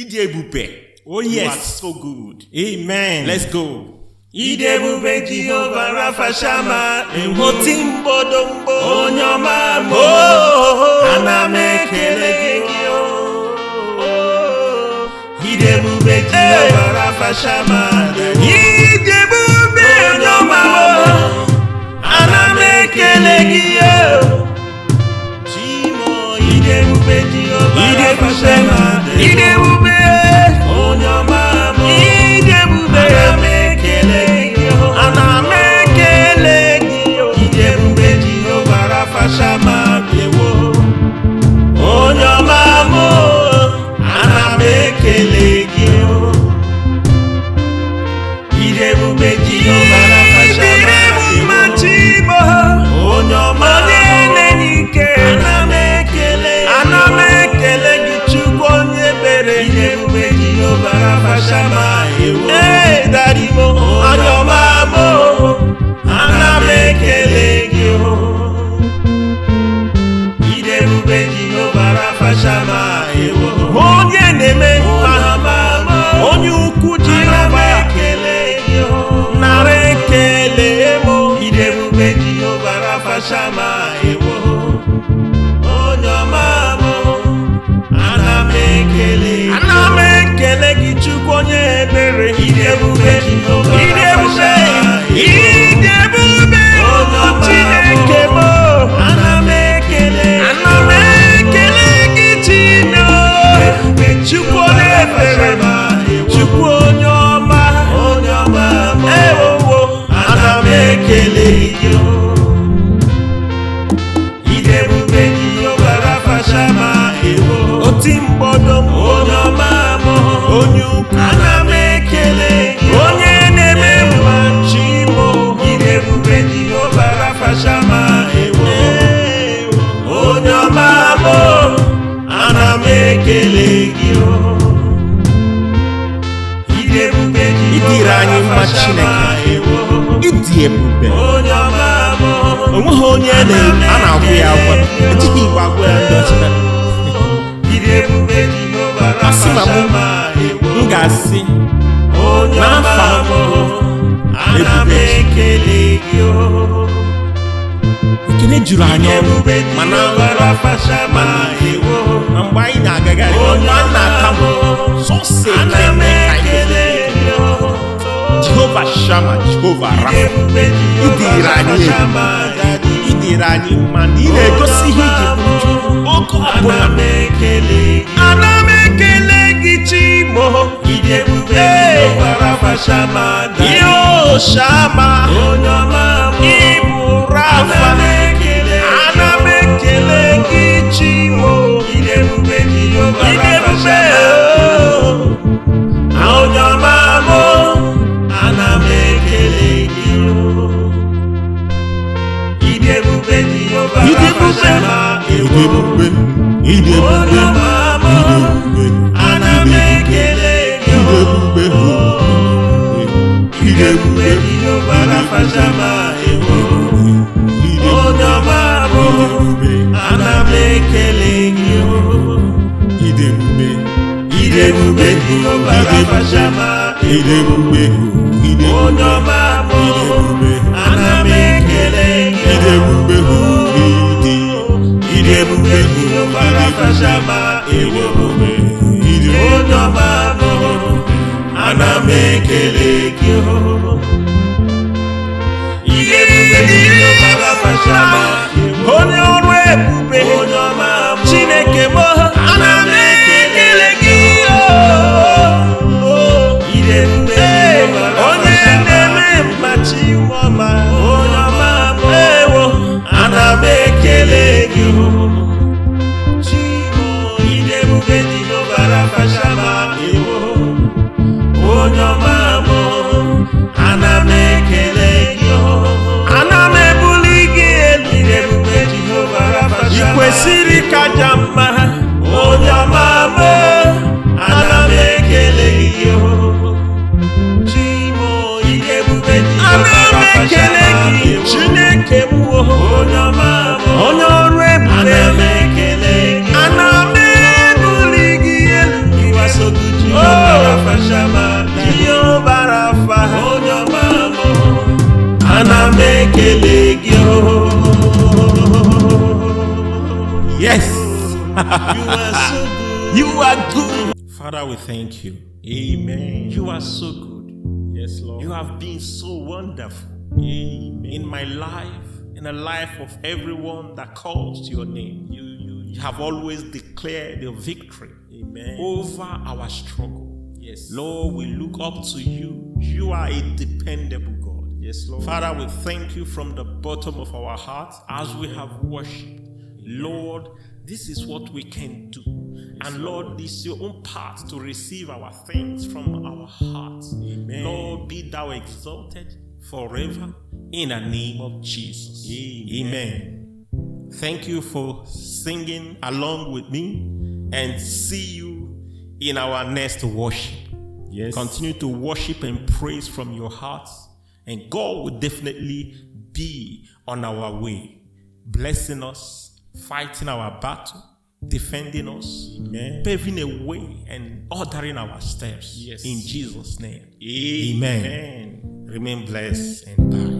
Idebube. Oh You are yes. so good. Amen. Let's go. Idebube Jehovah Rapha Shammah, Otimbodombo. Onyoma mo, ana m ekele gị o. Idebube Jehovah Rapha Shammah, Idebube Onyoma mo, ana m ekele gị o. Chimo. Idebube Jehovah Rapha Shammah, Idebube. Onyoma mo, Idebube. ana m ekele gị o. Ana m ekele gị o. Idebube Jehovah Rapha Shammah bịawo. Onyoma mo, ana m ekele gị o. Idebube Jehovah Rapha Shammah bịawo. Chimo. Onyoma Onye mo, na-enye ike. ana m ekele gị o. Ana m ekele gị Chukwu onye ebere. Idebube Jehovah Rapha Shammah bịawo. Ee, Daddy mo. Onyoma mo, ana m ekele gị o. Idebube Jehovah Rapha Shammah bịawo. Onye na-eme mma. Onyoma mo, Onye ukwu ana m Jehova. ekele gị o. Nara ekele mo. Idebube Jehovah Rapha Shammah bịawo. Onyoma mo, ana m ekele gị o. Ana m ekele gị Chukwu onye ebere. Idebube Jehovah Rapha Idebube. Shammah bịawo. Idebube. Chineke mo. Ana m ekele gị. Ana m ekele gị Chineke. Chukwu onye ebere. Chukwu onye ọma. Onyoma mo, Ewowo. ana m ekele gị o. Idebube Jehovah Rapha Shammah bịawo. Otimbodombo. Onyoma mo, Onye ukwu. ana m ekele gị o. Onye na-eme mma. Chimo. Idebube Jehovah Rapha Shammah bịawo. Onyoma mo, ana m ekele gị o. Idebube Idiri Jehovah anyị mma, Rapha Shammah bịawo. Ịdị ebube. Onyoma mo, Onweghị onye a na-agwụ ya agwa. Ejighị igwe agwụ ya ndị ọchịna. Idebube Jehovah Asị ma Rapha mụ, Shammah bịawo. m ga-asị Onyoma n'afọ mo, ana m ebube. ekele gị o. ekele juru anyị ọnụ Idebube mana Jehovah Rapha Shammah bịawo. na mgbe anyị na-agagharị mgbe anyị na-aka m sọsọ Ana m ekele gị o. Jehova Shama, Jehova Rafa. Idebube Idiri Jehovah Rapha anyị Shammah bịawo. idiri anyị mma na ị na-egosi ihe iji bụ oge ọbụla. Ana m ekele gị. Ana m ekele gị Chimo. Idebube Jehovah Rapha Shammah bịawo. Yo Shama, Onyoma mo, ịbụ Rafa. ana m ekele gị. Ana m ekele gị Chimo. Idebube Jehovah Rapha Idebube. Shammah. Onyoma mo, ana m ekele gị o. Idebube Jehovah Rapha Shammah bịawo. Onyoma mo, ana m ekele gị o. Idebube Jehovah Rapha Shammah bịawo. Onyoma mo, ana m ekele gị o. Idebube Jehovah Rapha Shammah bịawo. Onyoma mo, ana m ekele gị o. Idebube Jehovah Rapha Shammah bịawo. Onyoma mo, ana m ekele gị o. Idebube Jehovah Rapha Shammah bịawo. Onye ọrụ ebube. Onyoma mo, Chineke m, ana m ekele gị o. Idebube Jehovah Rapha Onye na-eme Shammah mma Chioma. Onyoma mo, Ewo. ana m ekele gị o. Chimo, Idebube Jehovah Rapha Shammah bịawo. Onyoma mo, ana m ekele gị o. Ana m ebuli gị elu. Idebube Jehovah Rapha I Shammah kwesịrị ka ja mma. onye Jehovah Rapha, onye ọma m, ana m ekele gị. Yes. you are so good. You are good. Father, we thank you. Amen. You are so good. Yes, Lord. You have been so wonderful Amen. in my life, in the life of everyone that calls your name. You have always declared the victory Amen. over our struggle. Yes. Lord, we look up to you. You are a dependable God. Yes, Lord. Father, we thank you from the bottom of our hearts as we have worshipped. Lord, this is what we can do. And Lord, this is your own part to receive our thanks from our hearts. Amen. Lord, be thou exalted forever in the name of Jesus. Amen. Thank you for singing along with me, and see you in our next worship. Yes. Continue to worship and praise from your hearts, and God will definitely be on our way, blessing us, fighting our battle, defending us, Amen. paving a way and ordering our steps. Yes. In Jesus' name. Amen. Amen. Remain blessed and bye.